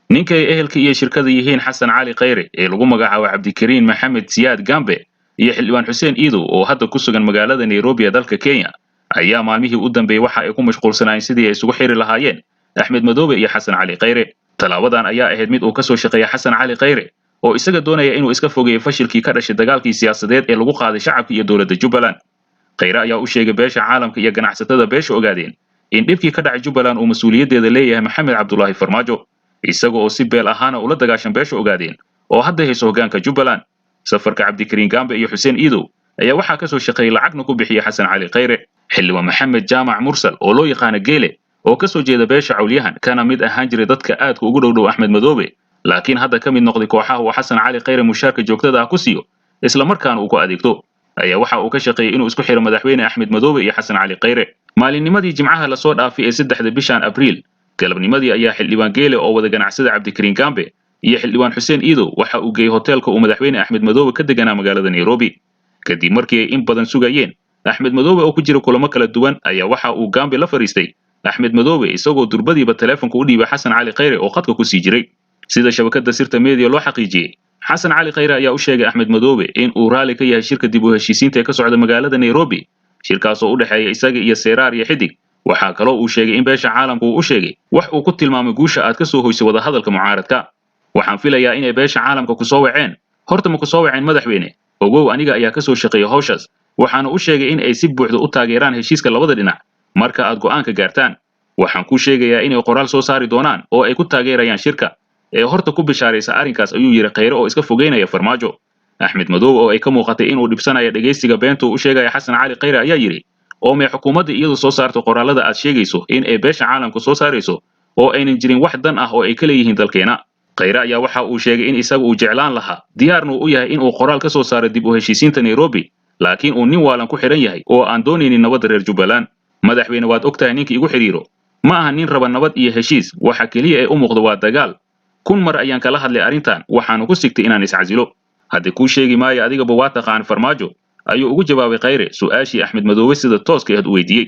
ninkay ehelka iyo shirkada yihiin xasan cali khayre ee lagu magacaabo cabdikariin maxamed siyaad gambe iyo xildhibaan xuseen iidow oo hadda ku sugan magaalada nairobi ee dalka kenya ayaa maalmihii u dambeeyey waxa ay ku mashquulsanaayeen sidii ay isugu xiri lahaayeen axmed madoobe iyo xasan cali khayre talaabadan ayaa ahayd mid uu ka soo shaqeeya xasan cali khayre oo isaga doonaya inuu iska fogeeyo fashilkii ka dhashay dagaalkii siyaasadeed ee lagu qaaday shacabka iyo dowladda jubbaland khayre ayaa u sheegay beesha caalamka iyo ganacsatada beesha ogaadeen in dhibkii ka dhacay jubbaland uu mas-uuliyaddeeda leeyahay maxamed cabdulaahi farmaajo isaga oo si beel ahaana ula dagaashan beesha ogaadeen oo hadda hayso hoggaanka jubbaland safarka cabdikariin gambe iyo xuseen iidow ayaa waxaa ka soo shaqeeyey lacagna ku bixiya xasan cali khayre xildhibaan maxamed jaamac mursal oo loo yaqaana geele oo ka soo jeeda beesha cawlyahan kana mid ahaan jiray dadka aadka ugu dhow axmed madoobe laakiin hadda ka mid noqday kooxaha uu xasan cali khayre mushaarka joogtada ah ku siiyo isla markaana uu ku adeegto ayaa waxa uu ka shaqeeyey inuu isku xiro madaxweyne axmed madoobe iyo xasan cali khayre maalinnimadii jimcaha lasoo dhaafay ee 3 bishan abriil galabnimadii ayaa xildhibaan geele oo wada ganacsada cabdikariin gambe iyo xildhibaan xuseen iidow waxa uu geeyey hoteelka uu madaxweyne axmed madoobe ka deganaa magaalada nairobi kadib markii ay in badan sugayeen axmed madoobe oo ku jira kulamo kala duwan ayaa waxa uu gambe la fariistay axmed madoobe isagoo durbadiiba taleefanka u dhiibay xasan cali khayre oo khadka ku sii jiray sida shabakada sirta media loo xaqiijiyey xasan cali khayre ayaa u sheegay axmed madoobe in uu raali ka yahay shirka dib u heshiisiinta ee ka socda magaalada nairobi shirkaas oo u dhexeeya isaga iyo seeraar iyo xidig waxaa kaloo uu sheegay in beesha caalamku uu u sheegay wax uu ku tilmaamay guusha aad ka soo hoysay wadahadalka mucaaradka waxaan filayaa inay beesha caalamka ku soo waceen horta ma ku soo waceen madaxweyne ogow aniga ayaa ka soo shaqeeya hawshaas waxaana u sheegay in ay si buuxda u taageeraan heshiiska labada dhinac marka aad go'aanka gaartaan waxaan ku sheegayaa inay qoraal soo saari doonaan oo ay ku taageerayaan shirka ee horta ku bishaaraysa arrinkaas ayuu yiri khayre oo iska fogeynaya farmaajo axmed madoobe oo ay ka muuqatay inuu dhibsanayo dhageysiga beenta uu u sheegaya xasan cali khayre ayaa yiri oo may xukuumadda iyadu soo saarto qoraalada aad sheegayso in ay beesha caalamka soo saarayso oo aynan jirin wax dan ah oo ay ka leeyihiin dalkeena khayre ayaa waxa uu sheegay in isaga uu jeclaan lahaa diyaarna uu u yahay in uu qoraal ka soo saaro dib u heshiisiinta nairobi laakiin uu nin waalan ku xidhan yahay oo aan doonaynin nabadda reer jubbaland madaxweyne waad ogtahay ninkii igu xidhiiro ma aha nin raba nabad iyo heshiis waxa keliya ee u muuqda waa dagaal kun mar ayaan kala hadlay arrintan waxaanu ku sigtay inaan iscasilo haddii kuu sheegi maayo adigaba waa taqaan farmaajo ayuu ugu jawaabay khayre su'aashii axmed madoobe sida tooska ahayd u weydiiyey